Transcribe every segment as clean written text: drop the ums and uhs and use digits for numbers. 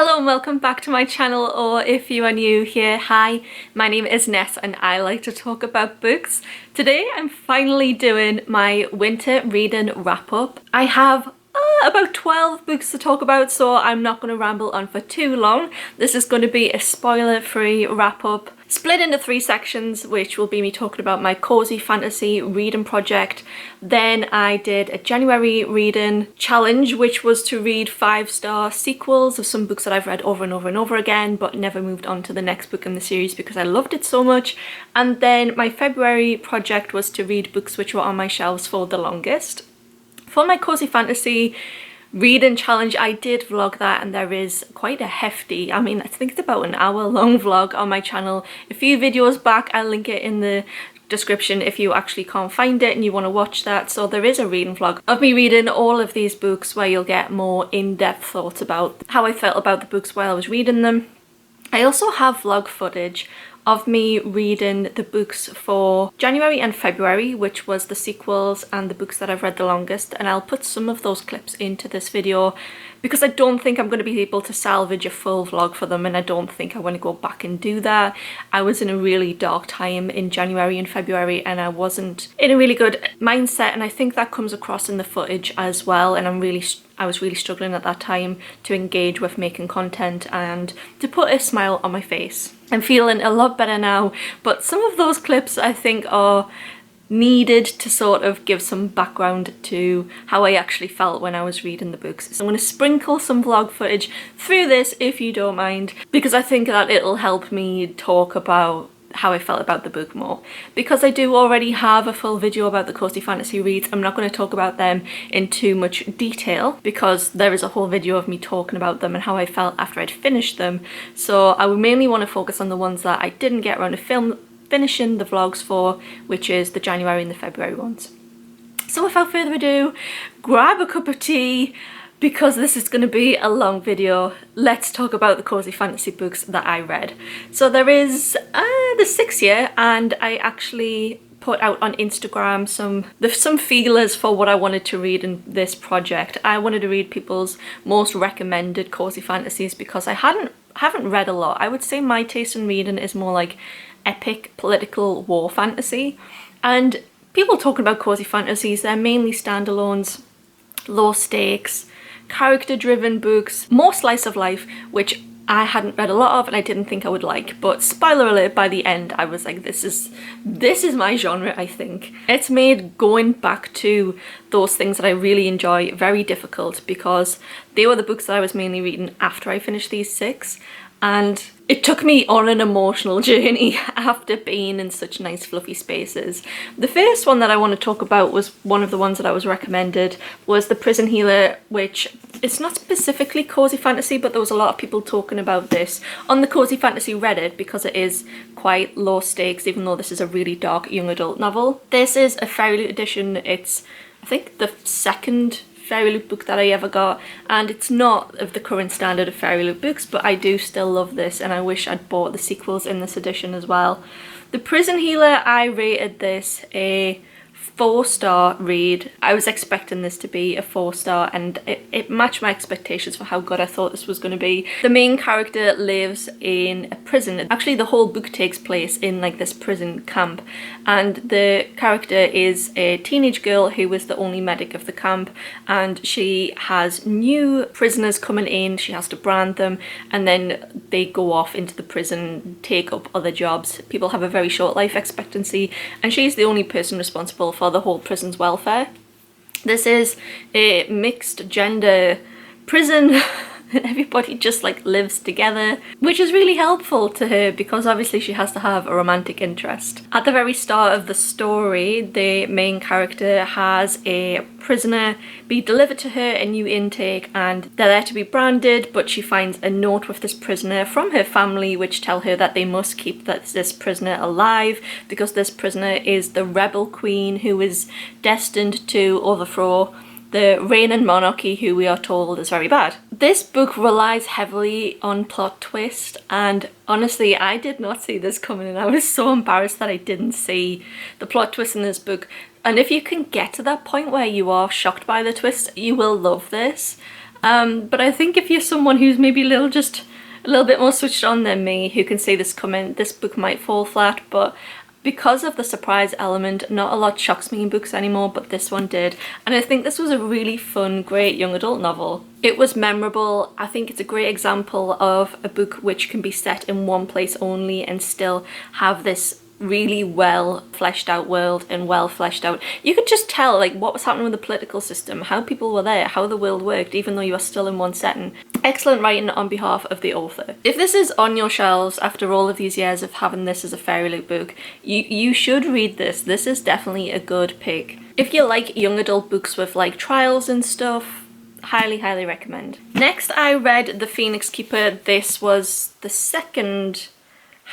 Hello and welcome back to my channel, or if you are new here, hi, my name is Ness and I like to talk about books. Today I'm finally doing my winter reading wrap up. I have about 12 books to talk about, so I'm not going to ramble on for too long. This is going to be a spoiler-free wrap up, split into 3 sections, which will be me talking about my cozy fantasy reading project. Then I did a January reading challenge, which was to read 5-star sequels of some books that I've read over and over and over again, but never moved on to the next book in the series because I loved it so much. And then my February project was to read books which were on my shelves for the longest. For my cozy fantasy reading challenge, I did vlog that, and there is quite a hefty, I think it's about an hour-long vlog on my channel. A few videos back, I'll link it in the description if you actually can't find it and you want to watch that. So there is a reading vlog of me reading all of these books where you'll get more in-depth thoughts about how I felt about the books while I was reading them. I also have vlog footage of me reading the books for January and February, which was the sequels and the books that I've read the longest, and I'll put some of those clips into this video because I don't think I'm going to be able to salvage a full vlog for them, and I don't think I want to go back and do that. I was in a really dark time in January and February and I wasn't in a really good mindset, and I think that comes across in the footage as well, and I was really struggling at that time to engage with making content and to put a smile on my face. I'm feeling a lot better now, but some of those clips I think are needed to sort of give some background to how I actually felt when I was reading the books. So I'm going to sprinkle some vlog footage through this if you don't mind, because I think that it'll help me talk about how I felt about the book more. Because I do already have a full video about the cozy fantasy reads, I'm not going to talk about them in too much detail because there is a whole video of me talking about them and how I felt after I'd finished them. So I would mainly want to focus on the ones that I didn't get around to finishing the vlogs for, which is the January and the February ones. So without further ado, grab a cup of tea, because this is going to be a long video. Let's talk about the cozy fantasy books that I read. So there is the 6th year, and I actually put out on Instagram some feelers for what I wanted to read in this project. I wanted to read people's most recommended cozy fantasies because I haven't read a lot. I would say my taste in reading is more like epic political war fantasy, and people talking about cozy fantasies, they're mainly standalones, low stakes, character-driven books, more slice of life, which I hadn't read a lot of and I didn't think I would like. But spoiler alert, by the end I was like, this is my genre, I think. It's made going back to those things that I really enjoy very difficult, because they were the books that I was mainly reading after I finished these 6, and it took me on an emotional journey after being in such nice fluffy spaces. The first one that I want to talk about was one of the ones that I was recommended, was The Prison Healer, which it's not specifically cozy fantasy, but there was a lot of people talking about this on the cozy fantasy Reddit because it is quite low stakes, even though this is a really dark young adult novel. This is a Fairyloot edition. It's, I think, the 2nd Fairyloot book that I ever got, and it's not of the current standard of Fairyloot books, but I do still love this, and I wish I'd bought the sequels in this edition as well. The Prison Healer, I rated this a 4-star read. I was expecting this to be a 4-star, and it matched my expectations for how good I thought this was going to be. The main character lives in a prison. Actually, the whole book takes place in like this prison camp, and the character is a teenage girl who is the only medic of the camp, and she has new prisoners coming in. She has to brand them, and then they go off into the prison, take up other jobs. People have a very short life expectancy, and she's the only person responsible for the whole prison's welfare. This is a mixed gender prison. Everybody just like lives together, which is really helpful to her because obviously she has to have a romantic interest. At the very start of the story, the main character has a prisoner be delivered to her, a new intake, and they're there to be branded, but she finds a note with this prisoner from her family which tell her that they must keep this prisoner alive because this prisoner is the rebel queen who is destined to overthrow the reigning monarchy, who we are told is very bad. This book relies heavily on plot twist, and honestly I did not see this coming, and I was so embarrassed that I didn't see the plot twist in this book. And if you can get to that point where you are shocked by the twist, you will love this. But I think if you're someone who's maybe just a little bit more switched on than me, who can see this coming, this book might fall flat, but because of the surprise element, not a lot shocks me in books anymore, but this one did. And I think this was a really fun, great young adult novel. It was memorable. I think it's a great example of a book which can be set in one place only and still have this really well fleshed out world and well fleshed out. You could just tell like what was happening with the political system, how people were there, how the world worked, even though you are still in one setting. Excellent writing on behalf of the author. If this is on your shelves after all of these years of having this as a fairy book, you should read this. This is definitely a good pick. If you like young adult books with like trials and stuff, highly recommend. Next I read The Phoenix Keeper. This was the second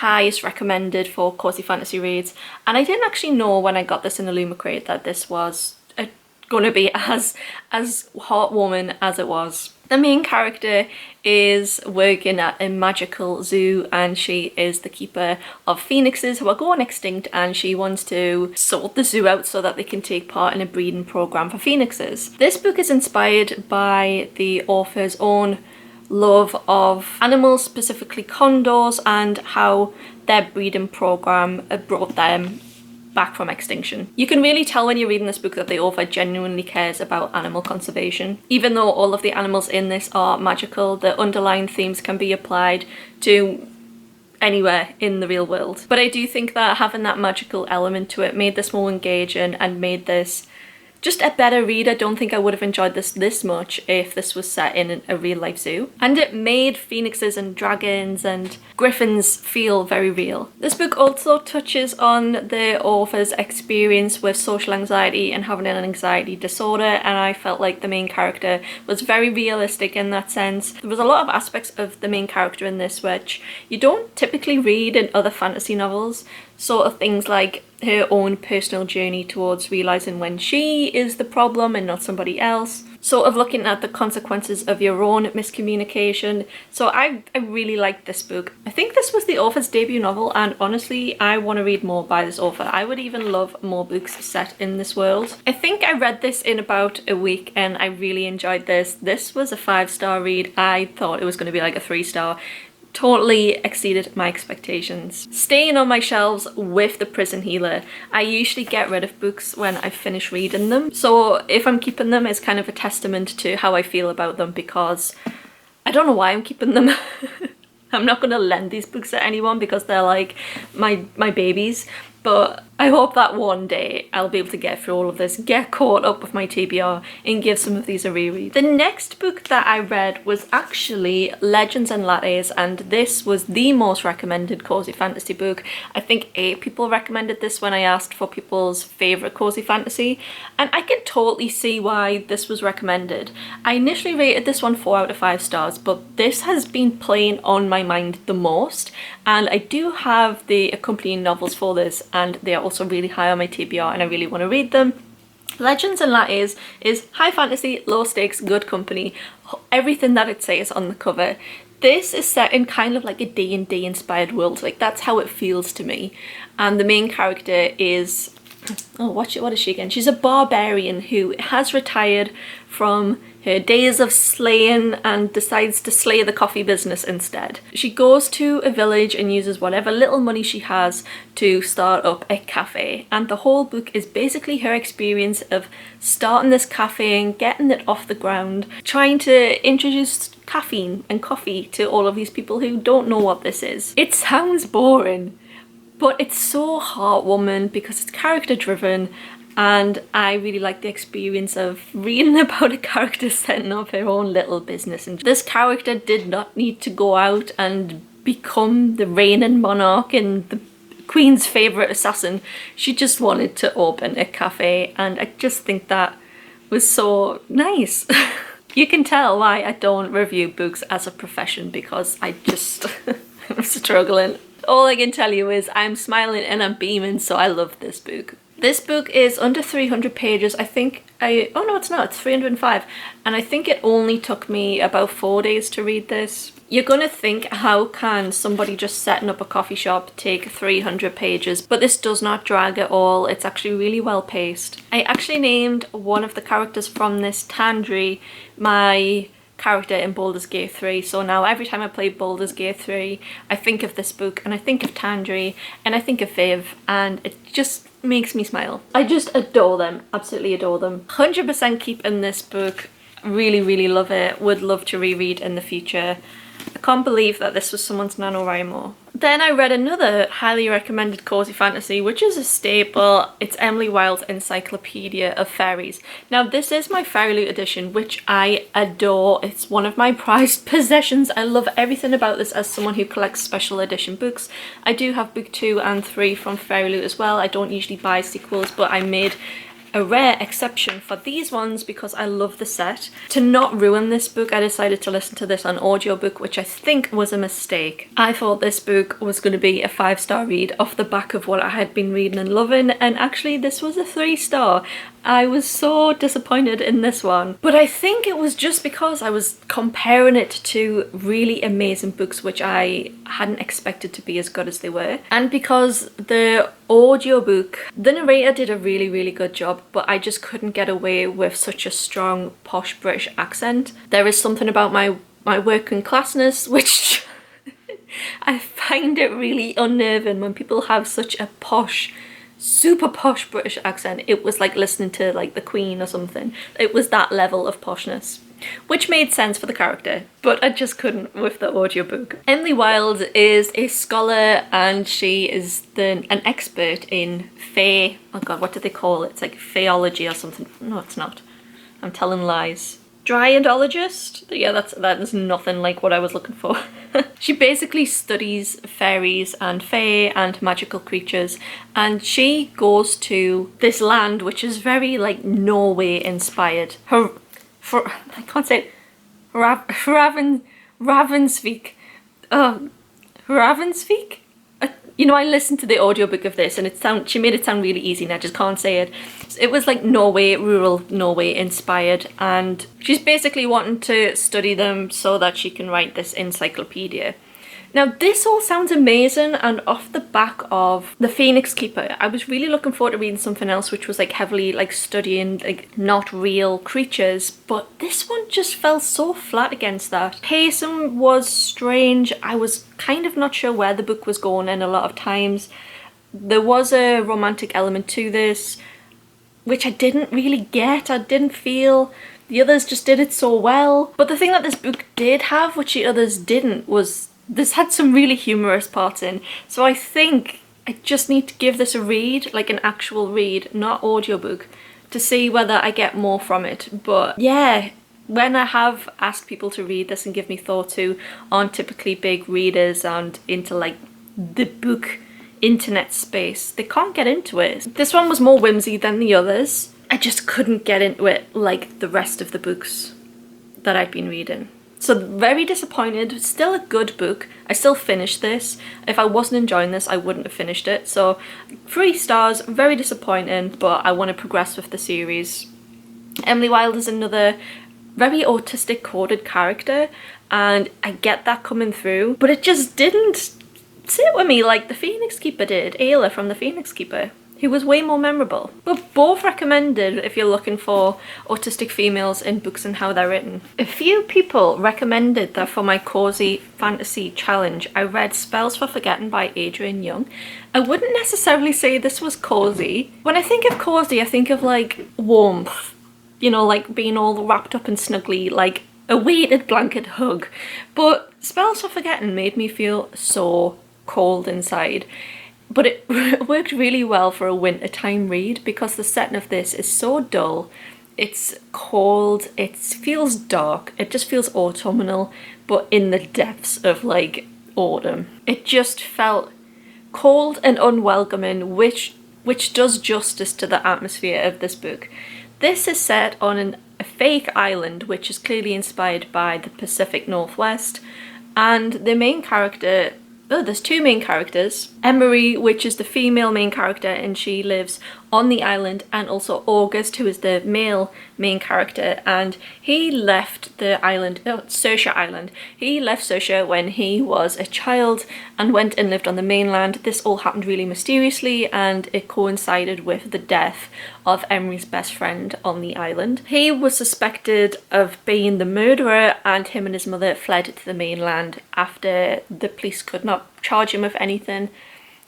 highest recommended for Cosy Fantasy Reads, and I didn't actually know when I got this in the Lumicrate that this was gonna be as heartwarming as it was. The main character is working at a magical zoo, and she is the keeper of phoenixes who are going extinct, and she wants to sort the zoo out so that they can take part in a breeding program for phoenixes. This book is inspired by the author's own love of animals, specifically condors, and how their breeding program brought them back from extinction. You can really tell when you're reading this book that the author genuinely cares about animal conservation. Even though all of the animals in this are magical, the underlying themes can be applied to anywhere in the real world. But I do think that having that magical element to it made this more engaging and made this just a better read. I don't think I would have enjoyed this much if this was set in a real life zoo. And it made phoenixes and dragons and griffins feel very real. This book also touches on the author's experience with social anxiety and having an anxiety disorder, and I felt like the main character was very realistic in that sense. There was a lot of aspects of the main character in this which you don't typically read in other fantasy novels. Sort of things like her own personal journey towards realizing when she is the problem and not somebody else. Sort of looking at the consequences of your own miscommunication. So I really liked this book. I think this was the author's debut novel, and honestly I want to read more by this author. I would even love more books set in this world. I think I read this in about a week and I really enjoyed this. This was a 5-star read. I thought it was going to be like a 3-star. Totally exceeded my expectations. Staying on my shelves with The Prison Healer. I usually get rid of books when I finish reading them, so if I'm keeping them, it's kind of a testament to how I feel about them, because I don't know why I'm keeping them. I'm not going to lend these books to anyone because they're like my babies, but I hope that one day I'll be able to get through all of this, get caught up with my TBR, and give some of these a reread. The next book that I read was actually Legends and Lattes, and this was the most recommended cozy fantasy book. I think 8 people recommended this when I asked for people's favourite cozy fantasy, and I can totally see why this was recommended. I initially rated this one 4 out of 5 stars, but this has been playing on my mind the most, and I do have the accompanying novels for this, and they are also really high on my TBR and I really want to read them. Legends and Lattes is high fantasy, low stakes, good company. Everything that it says on the cover. This is set in kind of like a D&D inspired world. Like that's how it feels to me. And the main character is, oh, what is she again? She's a barbarian who has retired from her days of slaying and decides to slay the coffee business instead. She goes to a village and uses whatever little money she has to start up a cafe, and the whole book is basically her experience of starting this cafe and getting it off the ground, trying to introduce caffeine and coffee to all of these people who don't know what this is. It sounds boring, but it's so heartwarming because it's character driven, and I really like the experience of reading about a character setting up her own little business. And this character did not need to go out and become the reigning monarch and the Queen's favourite assassin. She just wanted to open a cafe, and I just think that was so nice. You can tell why I don't review books as a profession, because I just I'm struggling. All I can tell you is I'm smiling and I'm beaming, so I love this book. This book is under 300 pages. I think oh no, it's not, it's 305. And I think it only took me about 4 days to read this. You're gonna think, how can somebody just setting up a coffee shop take 300 pages? But this does not drag at all. It's actually really well paced. I actually named one of the characters from this Tandri. My character in Baldur's Gate 3, so now every time I play Baldur's Gate 3 I think of this book, and I think of Tandri, and I think of Viv, and it just makes me smile. I just adore them, absolutely adore them. 100% keep in this book, really love it, would love to reread in the future. I can't believe that this was someone's NaNoWriMo. Then I read another highly recommended cozy fantasy, which is a staple. It's Emily Wilde's Encyclopedia of Fairies. Now this is my Fairy Loot edition, which I adore. It's one of my prized possessions. I love everything about this as someone who collects special edition books. I do have book 2 and 3 from Fairy Loot as well. I don't usually buy sequels, but I made a rare exception for these ones because I love the set. To not ruin this book, I decided to listen to this on audiobook, which I think was a mistake. I thought this book was going to be a 5-star read off the back of what I had been reading and loving, and actually this was a 3-star. I was so disappointed in this one, but I think it was just because I was comparing it to really amazing books which I hadn't expected to be as good as they were, and because the audiobook, the narrator did a really good job, but I just couldn't get away with such a strong posh British accent. There is something about my working classness which I find it really unnerving when people have such a posh, super posh British accent. It was like listening to like the Queen or something. It was that level of poshness, which made sense for the character, but I just couldn't with the audiobook. Emily Wilde is a scholar, and she is an expert in fae. Oh god, what do they call it? It's like phaeology or something. No, it's not. I'm telling lies. Dryadologist? Yeah, that is nothing like what I was looking for. She basically studies fairies and fae and magical creatures, and she goes to this land which is very like Norway inspired. I can't say it. Ravensvik. Oh, Ravensvik? You know, I listened to the audiobook of this and she made it sound really easy and I just can't say it. It was like Norway, rural Norway inspired, and she's basically wanting to study them so that she can write this encyclopedia. Now this all sounds amazing, and off the back of The Phoenix Keeper, I was really looking forward to reading something else which was like heavily like studying like not real creatures, but this one just fell so flat against that. Pacing was strange. I was kind of not sure where the book was going, and a lot of times there was a romantic element to this which I didn't really get. I didn't feel the others just did it so well. But the thing that this book did have, which the others didn't, was this had some really humorous parts in. So I think I just need to give this a read, like an actual read, not audiobook, to see whether I get more from it. But yeah, when I have asked people to read this and give me thoughts who aren't typically big readers and into like the book internet space, they can't get into it. This one was more whimsy than the others. I just couldn't get into it like the rest of the books that I'd been reading. So very disappointed. Still a good book. I still finished this. If I wasn't enjoying this, I wouldn't have finished it. So 3 stars, very disappointing, but I want to progress with the series. Emily Wilde is another very autistic coded character, and I get that coming through, but it just didn't sit with me like The Phoenix Keeper did. Ayla from The Phoenix Keeper, who was way more memorable. But both recommended if you're looking for autistic females in books and how they're written. A few people recommended that for my cozy fantasy challenge I read Spells for Forgetting by Adrienne Young. I wouldn't necessarily say this was cozy. When I think of cozy, I think of like warmth, you know, like being all wrapped up and snuggly, like a weighted blanket hug. But Spells for Forgetting made me feel so cold inside. But it worked really well for a wintertime read because the setting of this is so dull. It's cold, it feels dark, it just feels autumnal, but in the depths of like autumn. It just felt cold and unwelcoming, which does justice to the atmosphere of this book. This is set on a fake island which is clearly inspired by the Pacific Northwest, and the main character there's two main characters. Emery, which is the female main character, and she lives on the island, and also August, who is the male main character, and he left the island, Saoirse Island. He left Saoirse when he was a child and went and lived on the mainland. This all happened really mysteriously, and it coincided with the death of Emery's best friend on the island. He was suspected of being the murderer, and him and his mother fled to the mainland after the police could not charge him with anything.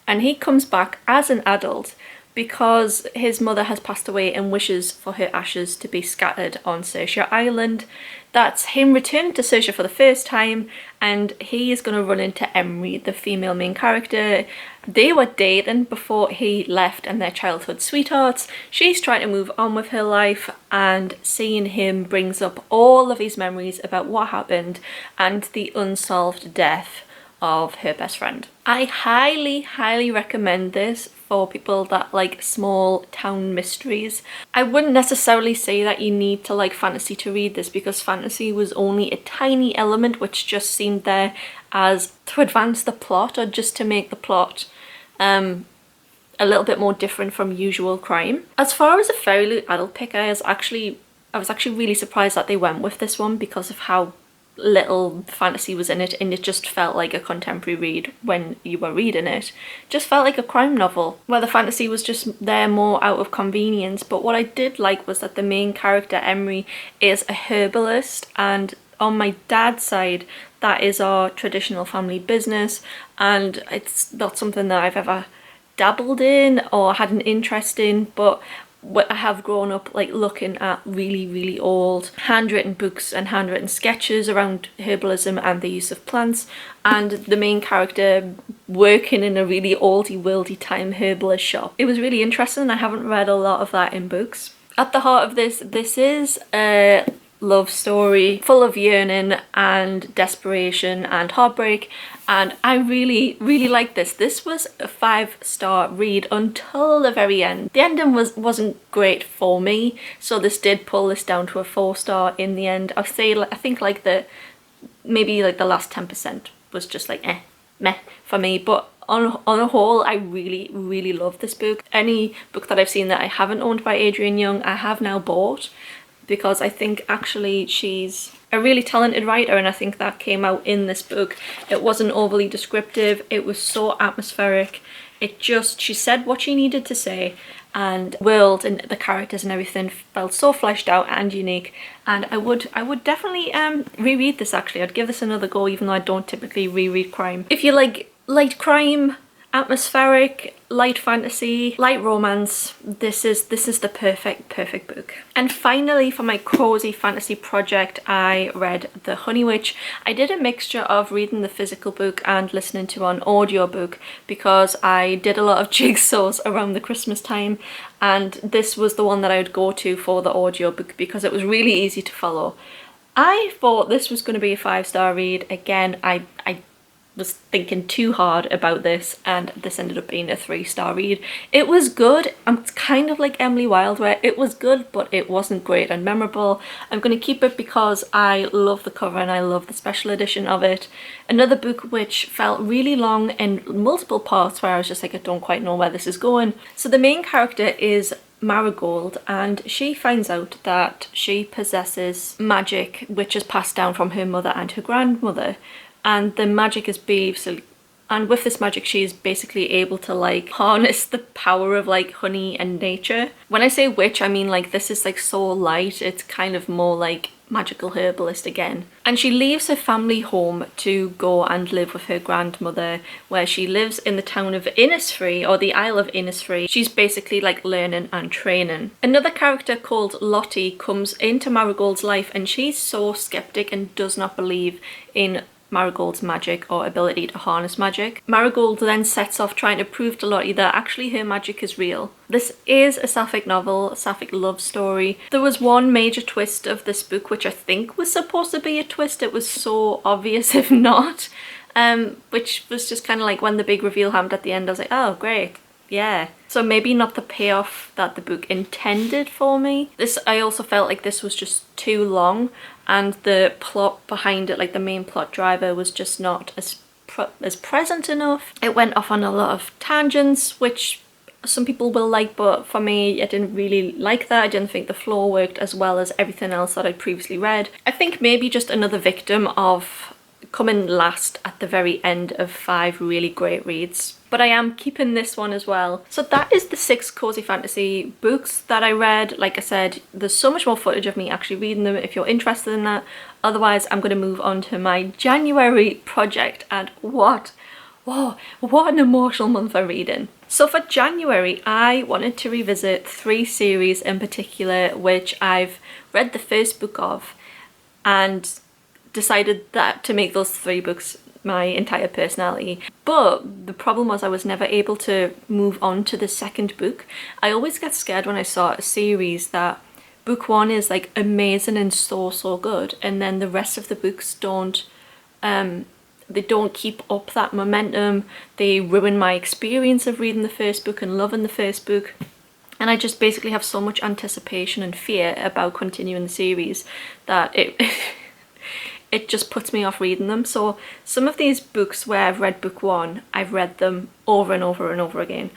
And he comes back as an adult because his mother has passed away and wishes for her ashes to be scattered on Saoirse Island. That's him returning to Saoirse for the first time, and he is going to run into Emery, the female main character. They were dating before he left and their childhood sweethearts. She's trying to move on with her life, and seeing him brings up all of his memories about what happened and the unsolved death of her best friend. I highly recommend this for people that like small town mysteries. I wouldn't necessarily say that you need to like fantasy to read this, because fantasy was only a tiny element which just seemed there as to advance the plot, or just to make the plot a little bit more different from usual crime. As far as a fairly adult pick, I was actually really surprised that they went with this one because of how little fantasy was in it, and it just felt like a contemporary read when you were reading it. Just felt like a crime novel where the fantasy was just there more out of convenience. But what I did like was that the main character, Emery, is a herbalist, and on my dad's side that is our traditional family business, and it's not something that I've ever dabbled in or had an interest in, but I have grown up like looking at really old handwritten books and handwritten sketches around herbalism and the use of plants, and the main character working in a really oldie worldy time herbalist shop. It was really interesting. I haven't read a lot of that in books. At the heart of this is a love story full of yearning and desperation and heartbreak, and I really like this. This was a 5-star read until the very end. The ending wasn't great for me, so this did pull this down to a 4-star in the end. I think like maybe like the last 10% was just like meh for me, but on a whole, I really love this book. Any book that I've seen that I haven't owned by Adrienne Young, I have now bought, because I think actually she's a really talented writer, and I think that came out in this book. It wasn't overly descriptive, it was so atmospheric. She said what she needed to say, and the world and the characters and everything felt so fleshed out and unique, and I would definitely reread this. Actually, I'd give this another go, even though I don't typically reread crime. If you like light crime, atmospheric, light fantasy, light romance, this is the perfect book. And finally, for my cozy fantasy project, I read The Honey Witch. I did a mixture of reading the physical book and listening to an audiobook, because I did a lot of jigsaws around the Christmas time, and this was the one that I would go to for the audiobook because it was really easy to follow. I thought this was going to be a 5-star read. Again, I was thinking too hard about this, and this ended up being a 3-star read. It was good. I'm kind of like Emily Wilde, where it was good but it wasn't great and memorable. I'm going to keep it because I love the cover and I love the special edition of it. Another book which felt really long in multiple parts, where I was just like, I don't quite know where this is going. So the main character is Marigold, and she finds out that she possesses magic which is passed down from her mother and her grandmother. And the magic is basically, and with this magic she is basically able to like harness the power of like honey and nature. When I say witch, I mean like this is like so light, it's kind of more like magical herbalist again. And she leaves her family home to go and live with her grandmother, where she lives in the town of Innisfree, or the Isle of Innisfree. She's basically like learning and training. Another character called Lottie comes into Marigold's life, and she's so skeptic and does not believe in Marigold's magic or ability to harness magic. Marigold then sets off trying to prove to Lottie that actually her magic is real. This is a sapphic novel, a sapphic love story. There was one major twist of this book which I think was supposed to be a twist. It was so obvious if not, which was just kind of like when the big reveal happened at the end, I was like, oh great, yeah. So maybe not the payoff that the book intended for me. I also felt like this was just too long, and the plot behind it, like the main plot driver, was just not as as present enough. It went off on a lot of tangents, which some people will like, but for me, I didn't really like that. I didn't think the flow worked as well as everything else that I'd previously read. I think maybe just another victim of coming last at the very end of 5 really great reads. But I am keeping this one as well. So that is the 6 cozy fantasy books that I read. Like I said, there's so much more footage of me actually reading them if you're interested in that. Otherwise, I'm going to move on to my January project, and what an emotional month for reading. So for January, I wanted to revisit 3 series in particular, which I've read the first book of, and decided that to make those 3 books my entire personality. But the problem was I was never able to move on to the second book. I always get scared when I start a series that book 1 is like amazing and so good, and then the rest of the books don't they don't keep up that momentum. They ruin my experience of reading the first book and loving the first book. And I just basically have so much anticipation and fear about continuing the series that it just puts me off reading them. So some of these books where I've read book 1, I've read them over and over and over again.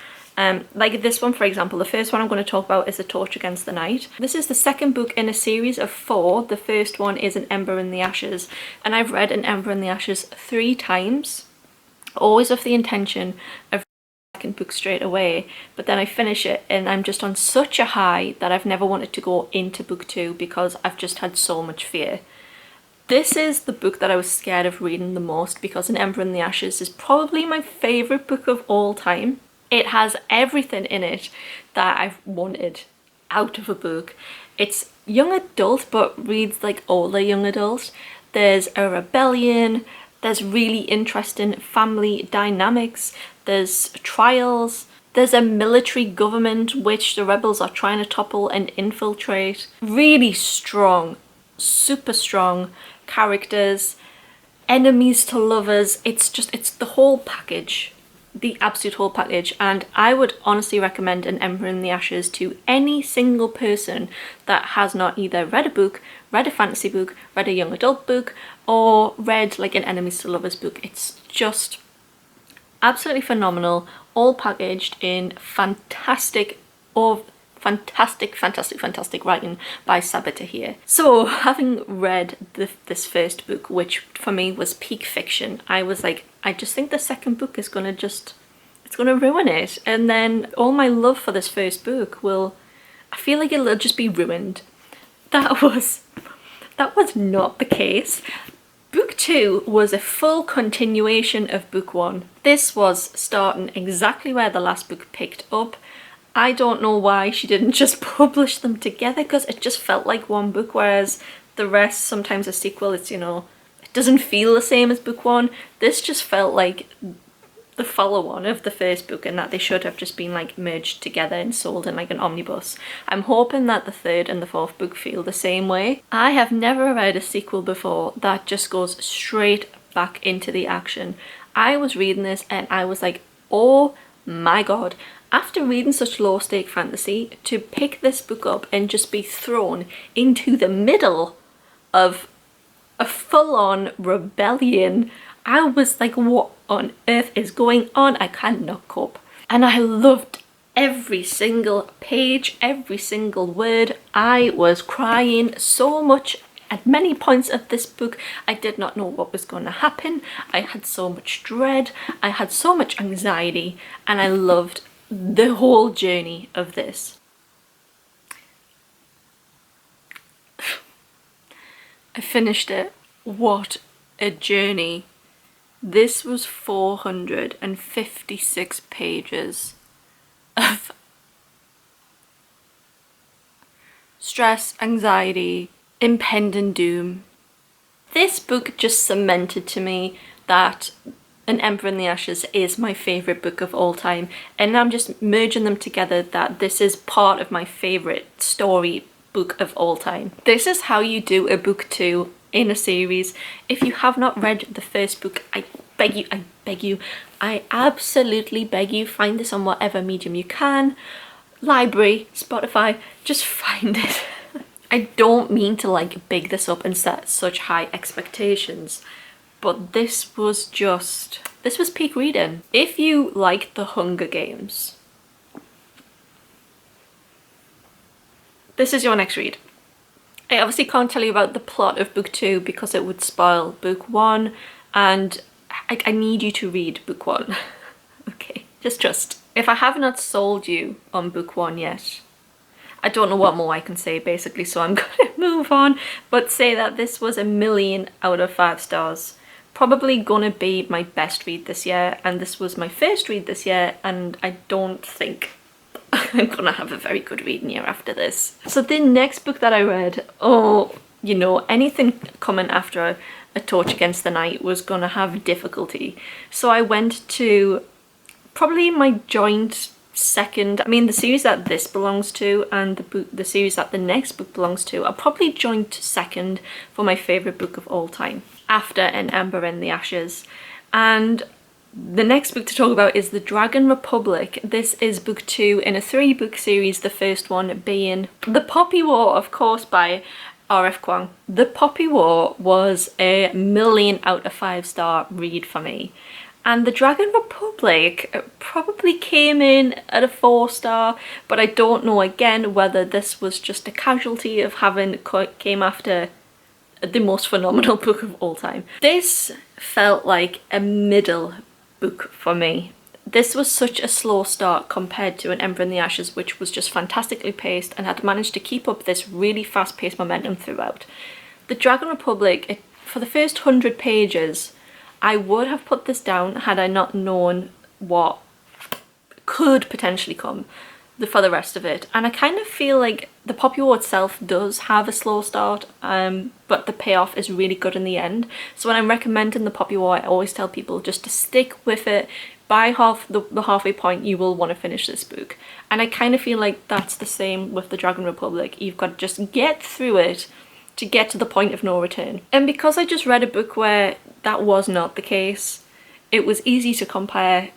Like this one, for example, the first one I'm going to talk about is A Torch Against the Night. This is the second book in a series of 4. The first one is An Ember in the Ashes, and I've read An Ember in the Ashes 3 times, always with the intention of reading the second book straight away, but then I finish it and I'm just on such a high that I've never wanted to go into book 2 because I've just had so much fear. This is the book that I was scared of reading the most because An Ember in the Ashes is probably my favourite book of all time. It has everything in it that I've wanted out of a book. It's young adult but reads like older young adult. There's a rebellion, there's really interesting family dynamics, there's trials, there's a military government which the rebels are trying to topple and infiltrate. Really strong, super strong characters, enemies to lovers. It's the whole package. The absolute whole package, and I would honestly recommend An Ember in the Ashes to any single person that has not either read a book, read a fantasy book, read a young adult book, or read like an enemies to lovers book. It's just absolutely phenomenal, all packaged in fantastic writing by Sabaa Tahir. So having read this first book, which for me was peak fiction, I was like, I just think the second book is gonna it's gonna ruin it, and then all my love for this first book I feel like it'll just be ruined. That was not the case. Book 2 was a full continuation of book 1. This was starting exactly where the last book picked up. I don't know why she didn't just publish them together, because it just felt like one book, whereas the rest, sometimes a sequel, it's, you know, it doesn't feel the same as book 1. This just felt like the follow-on of the first book, and that they should have just been like merged together and sold in like an omnibus. I'm hoping that the 3rd and the 4th book feel the same way. I have never read a sequel before that just goes straight back into the action. I was reading this and I was like, oh my god. After reading such low-stake fantasy, to pick this book up and just be thrown into the middle of a full-on rebellion, I was like, what on earth is going on? I cannot cope. And I loved every single page, every single word. I was crying so much at many points of this book. I did not know what was going to happen. I had so much dread. I had so much anxiety, and I loved the whole journey of this. I finished it. What a journey. This was 456 pages of stress, anxiety, impending doom. This book just cemented to me that An Ember in the Ashes is my favourite book of all time, and I'm just merging them together that this is part of my favourite story book of all time. This is how you do a book 2 in a series. If you have not read the first book, I beg you, I absolutely beg you, find this on whatever medium you can. Library, Spotify, just find it. I don't mean to like big this up and set such high expectations, but this was just This was peak reading. If you like The Hunger Games, this is your next read. I obviously can't tell you about the plot of book 2 because it would spoil book 1, and I need you to read book 1. Okay, just trust. If I have not sold you on book 1 yet, I don't know what more I can say basically, so I'm gonna move on, but say that this was 1,000,000 out of 5 stars. Probably gonna be my best read this year, and this was my first read this year, and I don't think I'm gonna have a very good reading year after this. So the next book that I read, oh, you know, anything coming after A Torch Against the Night was gonna have difficulty. So I went to probably my joint second, I mean the series that this belongs to and the series that the next book belongs to are probably joint second for my favourite book of all time, after An Ember in the Ashes. And the next book to talk about is The Dragon Republic. This is book 2 in a 3-book series, the first one being The Poppy War, of course, by R.F. Kuang. The Poppy War was a 1,000,000 out of 5-star read for me. And The Dragon Republic probably came in at a 4-star, but I don't know again whether this was just a casualty of having came after the most phenomenal book of all time. This felt like a middle book for me. This was such a slow start compared to An Ember in the Ashes, which was just fantastically paced and had managed to keep up this really fast-paced momentum throughout. The Dragon Republic, for the first 100 pages, I would have put this down had I not known what could potentially come for the rest of it. And I kind of feel like the Poppy War itself does have a slow start, but the payoff is really good in the end. So when I'm recommending the Poppy War, I always tell people just to stick with it. By the halfway point, you will want to finish this book. And I kind of feel like that's the same with the Dragon Republic. You've got to just get through it to get to the point of no return. And because I just read a book where that was not the case, it was easy to compare.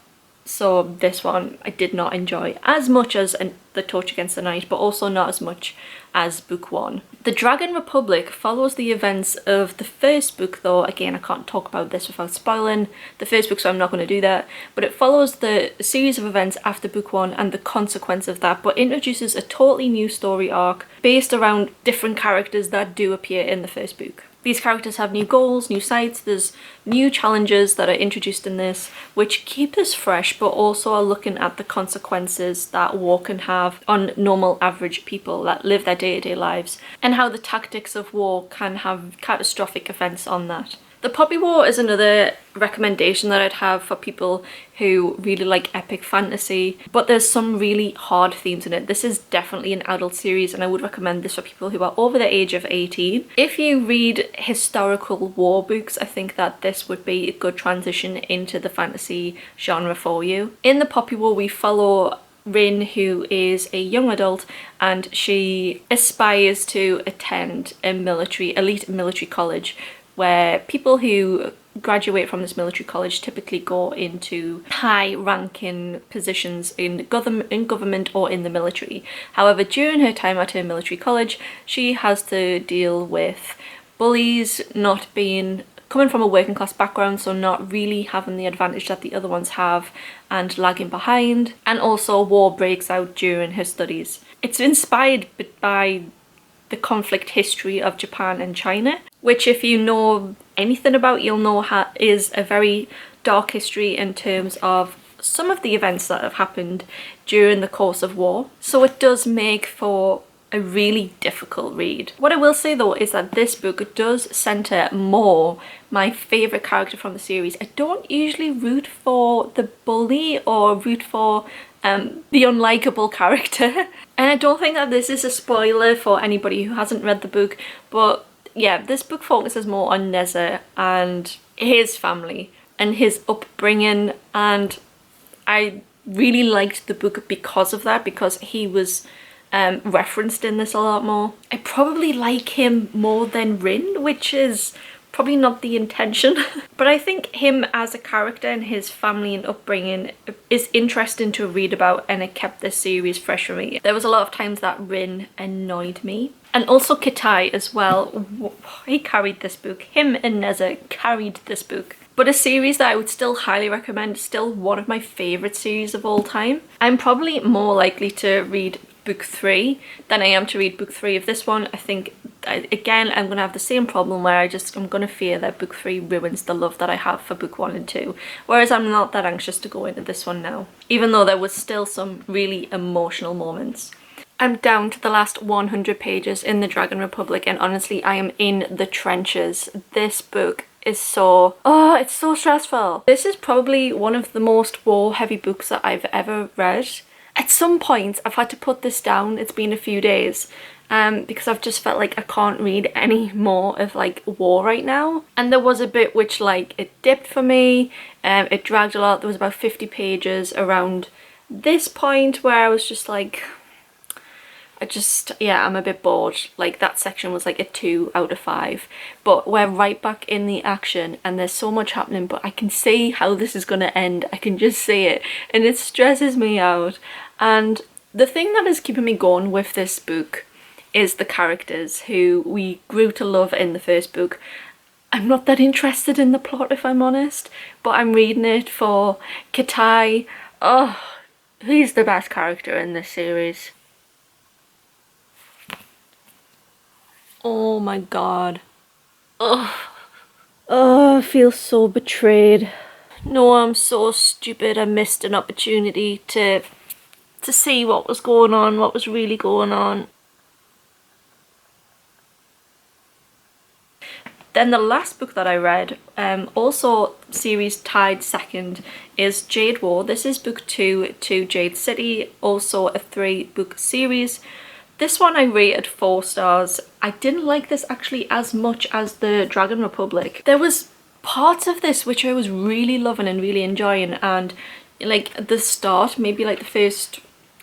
So this one I did not enjoy as much as The Torch Against the Night, but also not as much as book 1. The Dragon Republic follows the events of the first book, though again I can't talk about this without spoiling the first book, so I'm not going to do that, but it follows the series of events after book 1 and the consequence of that, but introduces a totally new story arc based around different characters that do appear in the first book. These characters have new goals, new sights, there's new challenges that are introduced in this, which keep this fresh, but also are looking at the consequences that war can have on normal average people that live their day-to-day lives, and how the tactics of war can have catastrophic effects on that. The Poppy War is another recommendation that I'd have for people who really like epic fantasy, but there's some really hard themes in it. This is definitely an adult series, and I would recommend this for people who are over the age of 18. If you read historical war books, I think that this would be a good transition into the fantasy genre for you. In The Poppy War, we follow Rin, who is a young adult, and she aspires to attend a elite military college, where people who graduate from this military college typically go into high-ranking positions in government or in the military. However, during her time at her military college, she has to deal with bullies, coming from a working class background, so not really having the advantage that the other ones have and lagging behind, and also war breaks out during her studies. It's inspired by the conflict history of Japan and China, which if you know anything about, you'll know is a very dark history in terms of some of the events that have happened during the course of war. So it does make for a really difficult read. What I will say though is that this book does centre more my favourite character from the series. I don't usually root for the bully or root for the unlikable character. And I don't think that this is a spoiler for anybody who hasn't read the book, but yeah, this book focuses more on Neza and his family and his upbringing, and I really liked the book because of that, because he was referenced in this a lot more. I probably like him more than Rin, which is probably not the intention, but I think him as a character and his family and upbringing is interesting to read about, and it kept this series fresh for me. There was a lot of times that Rin annoyed me, and also Kitai as well. He carried this book. Him and Neza carried this book. But a series that I would still highly recommend, still one of my favourite series of all time. I'm probably more likely to read book 3 than I am to read book 3 of this one. I think, again, I'm going to have the same problem where I'm going to fear that book 3 ruins the love that I have for book 1 and 2. Whereas I'm not that anxious to go into this one now, even though there was still some really emotional moments. I'm down to the last 100 pages in the Dragon Republic, and honestly, I am in the trenches. This book is so, oh, it's so stressful. This is probably one of the most war-heavy books that I've ever read. At some point, I've had to put this down. It's been a few days because I've just felt like I can't read any more of like war right now. And there was a bit which like it dipped for me. It dragged a lot. There was about 50 pages around this point where I was just like, I'm a bit bored. Like that section was like a 2 out of 5, but we're right back in the action and there's so much happening, but I can see how this is going to end. I can just see it and it stresses me out. And the thing that is keeping me going with this book is the characters who we grew to love in the first book. I'm not that interested in the plot, if I'm honest, but I'm reading it for Katai. Oh, he's the best character in this series. Oh my god. Ugh. Oh, I feel so betrayed. No, I'm so stupid. I missed an opportunity to see what was going on, what was really going on. Then the last book that I read, also series tied second, is Jade War. This is book 2 to Jade City, also a 3-book series. This one I rated 4 stars. I didn't like this actually as much as the Dragon Republic. There was parts of this which I was really loving and really enjoying, and like at the start, maybe like the first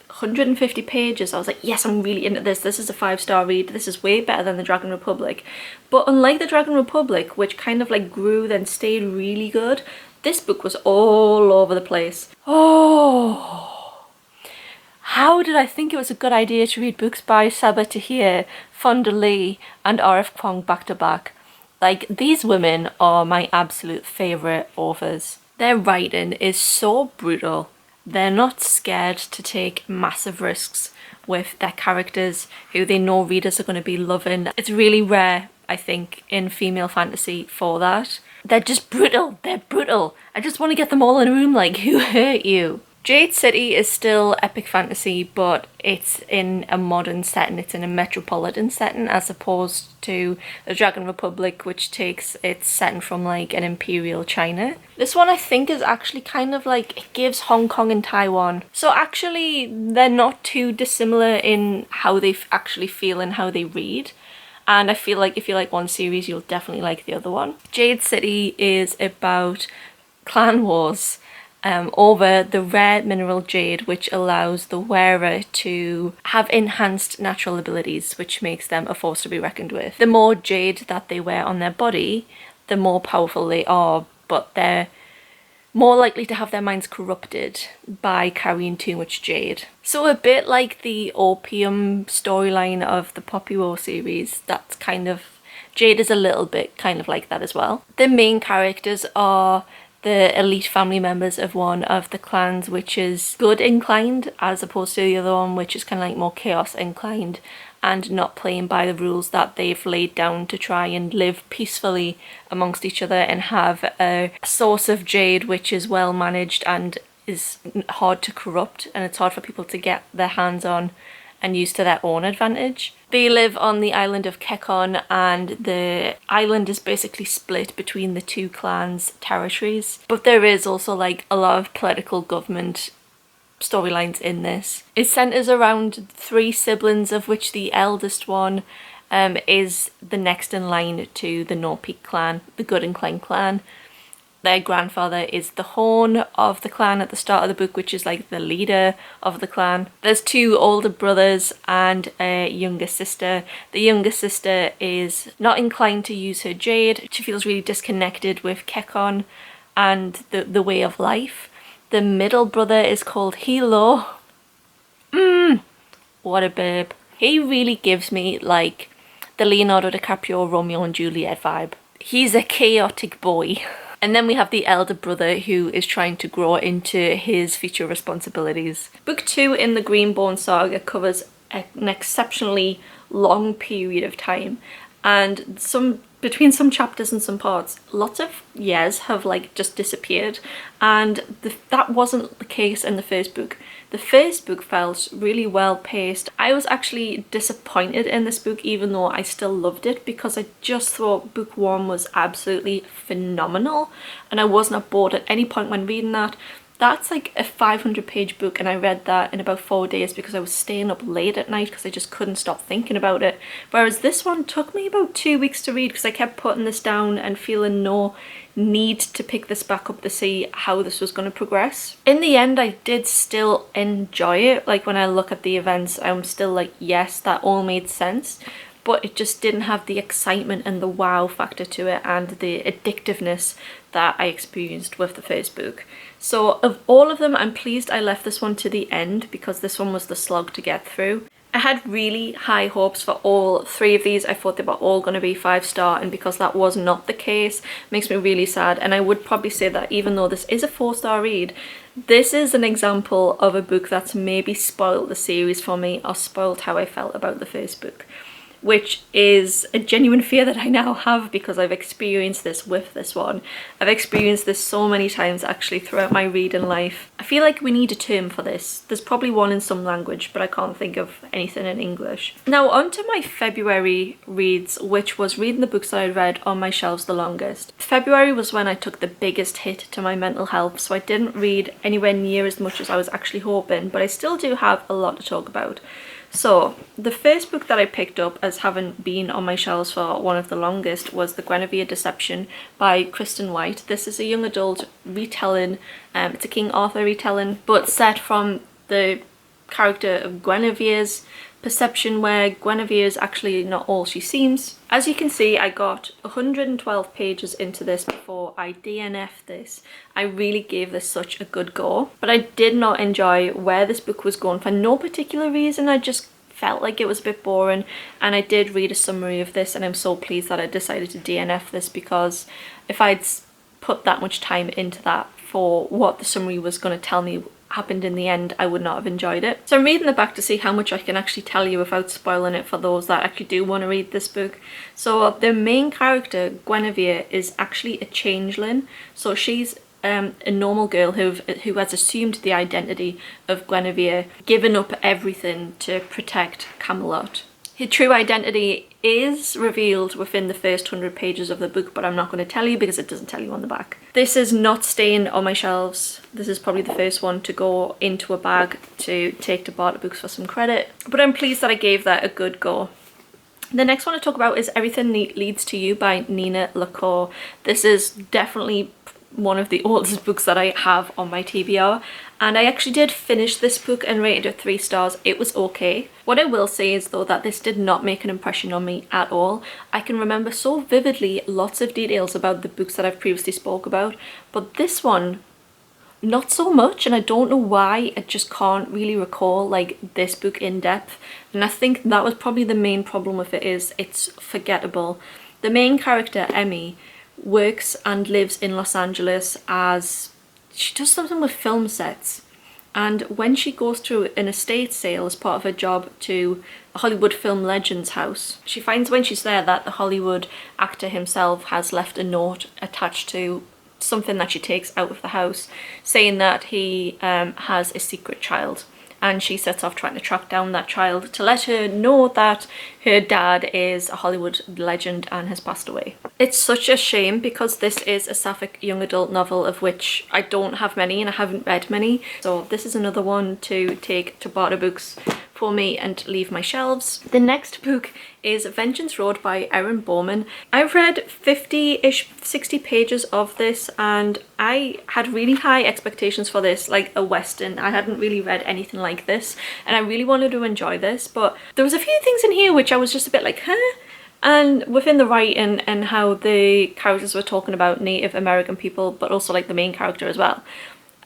150 pages, I was like, yes, I'm really into this. This is a 5-star read. This is way better than the Dragon Republic. But unlike the Dragon Republic, which kind of like grew then stayed really good, this book was all over the place. Oh. How did I think it was a good idea to read books by Sabaa Tahir, Fonda Lee and R.F. Kuang back to back? Like, these women are my absolute favourite authors. Their writing is so brutal. They're not scared to take massive risks with their characters who they know readers are going to be loving. It's really rare, I think, in female fantasy for that. They're just brutal. They're brutal. I just want to get them all in a room like, who hurt you? Jade City is still epic fantasy, but it's in a modern setting. It's in a metropolitan setting as opposed to the Dragon Republic, which takes its setting from like an imperial China. This one I think is actually kind of like, it gives Hong Kong and Taiwan. So actually they're not too dissimilar in how they actually feel and how they read. And I feel like if you like one series, you'll definitely like the other one. Jade City is about clan wars over the rare mineral jade, which allows the wearer to have enhanced natural abilities, which makes them a force to be reckoned with. The more jade that they wear on their body, the more powerful they are, but they're more likely to have their minds corrupted by carrying too much jade. So a bit like the opium storyline of the Poppy War series, that's kind of, Jade is a little bit kind of like that as well. The main characters are the elite family members of one of the clans, which is good inclined, as opposed to the other one, which is kind of like more chaos inclined and not playing by the rules that they've laid down to try and live peacefully amongst each other and have a source of jade which is well managed and is hard to corrupt, and it's hard for people to get their hands on and use to their own advantage. They live on the island of Kekon, and the island is basically split between the two clans' territories. But there is also like a lot of political government storylines in this. It centres around 3 siblings, of which the eldest one is the next in line to the No Peak clan, the Good and Klein clan. Their grandfather is the Horn of the clan at the start of the book, which is like the leader of the clan. There's 2 older brothers and a younger sister. The younger sister is not inclined to use her jade. She feels really disconnected with Kekon and the way of life. The middle brother is called Hilo. What a babe. He really gives me like the Leonardo DiCaprio Romeo and Juliet vibe. He's a chaotic boy. And then we have the elder brother who is trying to grow into his future responsibilities. Book 2 in the Greenbourne saga covers an exceptionally long period of time, and between some chapters and some parts, lots of years have like just disappeared, and that wasn't the case in the first book. The first book felt really well paced. I was actually disappointed in this book, even though I still loved it, because I just thought book 1 was absolutely phenomenal, and I was not bored at any point when reading that. That's like a 500-page book, and I read that in about 4 days because I was staying up late at night because I just couldn't stop thinking about it. Whereas this one took me about 2 weeks to read because I kept putting this down and feeling no need to pick this back up to see how this was going to progress. In the end, I did still enjoy it. Like, when I look at the events, I'm still like, yes, that all made sense. But it just didn't have the excitement and the wow factor to it and the addictiveness that I experienced with the first book. So of all of them, I'm pleased I left this one to the end because this one was the slog to get through. I had really high hopes for all 3 of these. I thought they were all going to be 5-star, and because that was not the case, it makes me really sad. And I would probably say that even though this is a 4-star read, this is an example of a book that's maybe spoiled the series for me, or spoiled how I felt about the first book, which is a genuine fear that I now have because I've experienced this with this one. I've experienced this so many times actually throughout my reading life. I feel like we need a term for this. There's probably one in some language, but I can't think of anything in English. Now on to my February reads, which was reading the books that I read on my shelves the longest. February was when I took the biggest hit to my mental health, so I didn't read anywhere near as much as I was actually hoping, but I still do have a lot to talk about. So, the first book that I picked up as having been on my shelves for one of the longest was The Guinevere Deception by Kristen White. This is a young adult retelling, it's a King Arthur retelling, but set from the character of Guinevere's perception, where Guinevere is actually not all she seems. As you can see, I got 112 pages into this before I DNF'd this. I really gave this such a good go, but I did not enjoy where this book was going for no particular reason. I just felt like it was a bit boring, and I did read a summary of this, and I'm so pleased that I decided to DNF this, because if I'd put that much time into that for what the summary was going to tell me happened in the end, I would not have enjoyed it. So I'm reading the back to see how much I can actually tell you without spoiling it for those that actually do want to read this book. So the main character, Guinevere, is actually a changeling. So she's a normal girl who has assumed the identity of Guinevere, given up everything to protect Camelot. Her true identity is revealed within the first 100 pages of the book, but I'm not going to tell you because it doesn't tell you on the back. This is not staying on my shelves. This is probably the first one to go into a bag to take to Barter Books for some credit, but I'm pleased that I gave that a good go. The next one to talk about is Everything Leads to You by Nina LaCour. This is definitely one of the oldest books that I have on my TBR, and I actually did finish this book and rated it 3 stars. It was okay. What I will say is though that this did not make an impression on me at all. I can remember so vividly lots of details about the books that I've previously spoke about, but this one not so much, and I don't know why. I just can't really recall like this book in depth, and I think that was probably the main problem with it, is it's forgettable. The main character, Emmy, works and lives in Los Angeles as she does something with film sets, and when she goes to an estate sale as part of her job to a Hollywood film legend's house, she finds when she's there that the Hollywood actor himself has left a note attached to something that she takes out of the house saying that he has a secret child, and she sets off trying to track down that child to let her know that her dad is a Hollywood legend and has passed away. It's such a shame because this is a sapphic young adult novel, of which I don't have many and I haven't read many, so this is another one to take to Barter Books for me and leave my shelves. The next book is Vengeance Road by Erin Bowman. I've read 50-ish, 60 pages of this, and I had really high expectations for this, like a western. I hadn't really read anything like this, and I really wanted to enjoy this, but there was a few things in here which I was just a bit like, huh? And within the writing and how the characters were talking about Native American people, but also like the main character as well.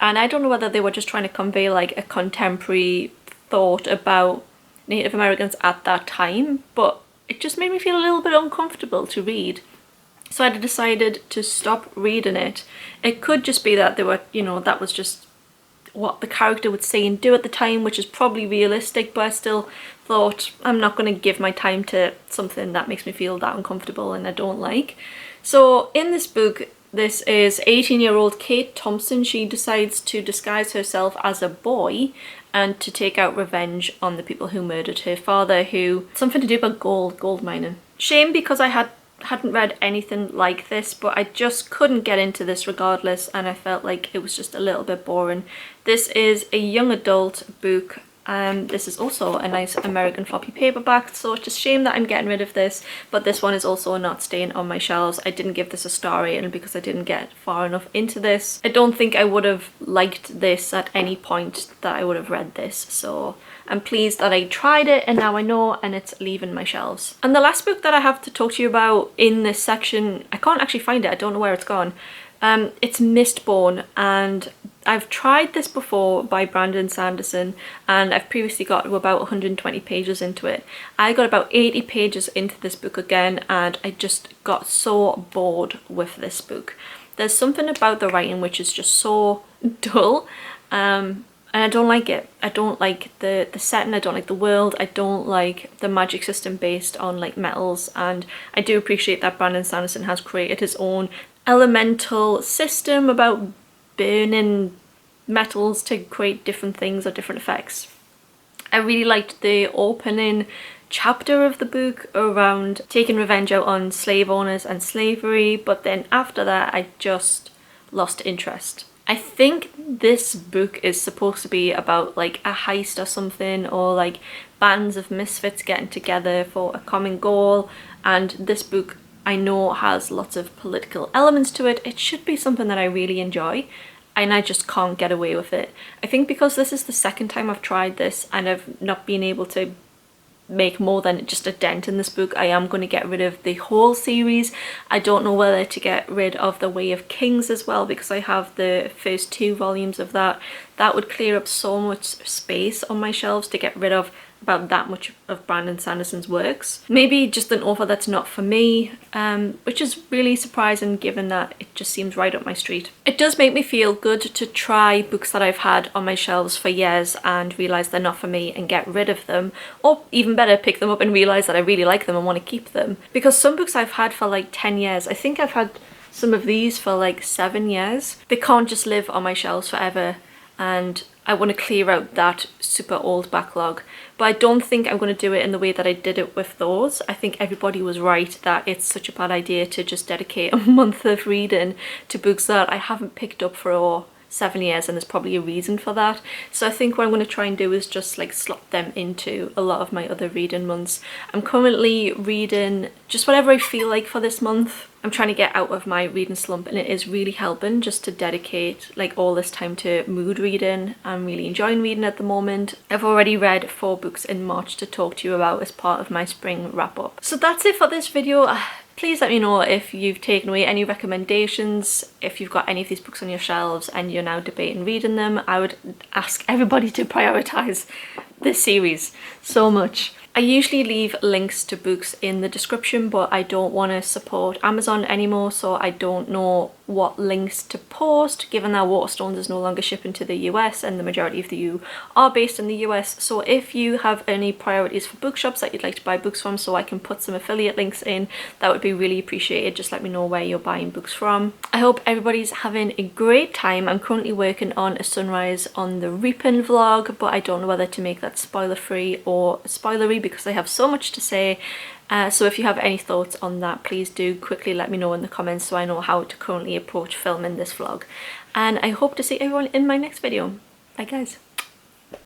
And I don't know whether they were just trying to convey like a contemporary thought about Native Americans at that time, but it just made me feel a little bit uncomfortable to read. So I decided to stop reading it. It could just be that they were, you know, that was just what the character would say and do at the time, which is probably realistic, but I still thought I'm not going to give my time to something that makes me feel that uncomfortable and I don't like. So in this book, this is 18-year-old Kate Thompson. She decides to disguise herself as a boy and to take out revenge on the people who murdered her father, who something to do about gold mining. Shame, because I hadn't read anything like this, but I just couldn't get into this regardless, and I felt like it was just a little bit boring. This is a young adult book. This is also a nice American floppy paperback, so it's a shame that I'm getting rid of this, but this one is also not staying on my shelves. I didn't give this a star rating because I didn't get far enough into this. I don't think I would have liked this at any point that I would have read this, so I'm pleased that I tried it and now I know, and it's leaving my shelves. And the last book that I have to talk to you about in this section, I can't actually find it, I don't know where it's gone. It's Mistborn, and I've tried this before by Brandon Sanderson, and I've previously got about 120 pages into it. I got about 80 pages into this book again, and I just got so bored with this book. There's something about the writing which is just so dull, and I don't like it. I don't like the setting, I don't like the world, I don't like the magic system based on like metals, and I do appreciate that Brandon Sanderson has created his own elemental system about burning metals to create different things or different effects. I really liked the opening chapter of the book around taking revenge out on slave owners and slavery, but then after that I just lost interest. I think this book is supposed to be about like a heist or something, or like bands of misfits getting together for a common goal, and this book I know has lots of political elements to it. It should be something that I really enjoy, and I just can't get away with it. I think because this is the second time I've tried this and I've not been able to make more than just a dent in this book, I am going to get rid of the whole series. I don't know whether to get rid of The Way of Kings as well, because I have the first 2 volumes of that. That would clear up so much space on my shelves to get rid of about that much of Brandon Sanderson's works. Maybe just an author that's not for me, which is really surprising given that it just seems right up my street. It does make me feel good to try books that I've had on my shelves for years and realise they're not for me and get rid of them, or even better, pick them up and realise that I really like them and want to keep them. Because some books I've had for like 10 years, I think I've had some of these for like 7 years. They can't just live on my shelves forever, and I want to clear out that super old backlog. But I don't think I'm going to do it in the way that I did it with those. I think everybody was right that it's such a bad idea to just dedicate a month of reading to books that I haven't picked up for 7 years, and there's probably a reason for that. So I think what I'm going to try and do is just like slot them into a lot of my other reading months. I'm currently reading just whatever I feel like for this month. I'm trying to get out of my reading slump, and it is really helping just to dedicate like all this time to mood reading. I'm really enjoying reading at the moment. I've already read 4 books in March to talk to you about as part of my spring wrap up. So that's it for this video. Please let me know if you've taken away any recommendations, if you've got any of these books on your shelves and you're now debating reading them. I would ask everybody to prioritise this series so much. I usually leave links to books in the description, but I don't want to support Amazon anymore, so I don't know what links to post, given that Waterstones is no longer shipping to the US and the majority of the EU are based in the US. So if you have any priorities for bookshops that you'd like to buy books from, so I can put some affiliate links in, that would be really appreciated. Just let me know where you're buying books from. I hope everybody's having a great time. I'm currently working on a Sunrise on the Reaping vlog, but I don't know whether to make that spoiler free or spoilery because I have so much to say. So if you have any thoughts on that, please do quickly let me know in the comments so I know how to currently approach filming this vlog. And I hope to see everyone in my next video. Bye guys.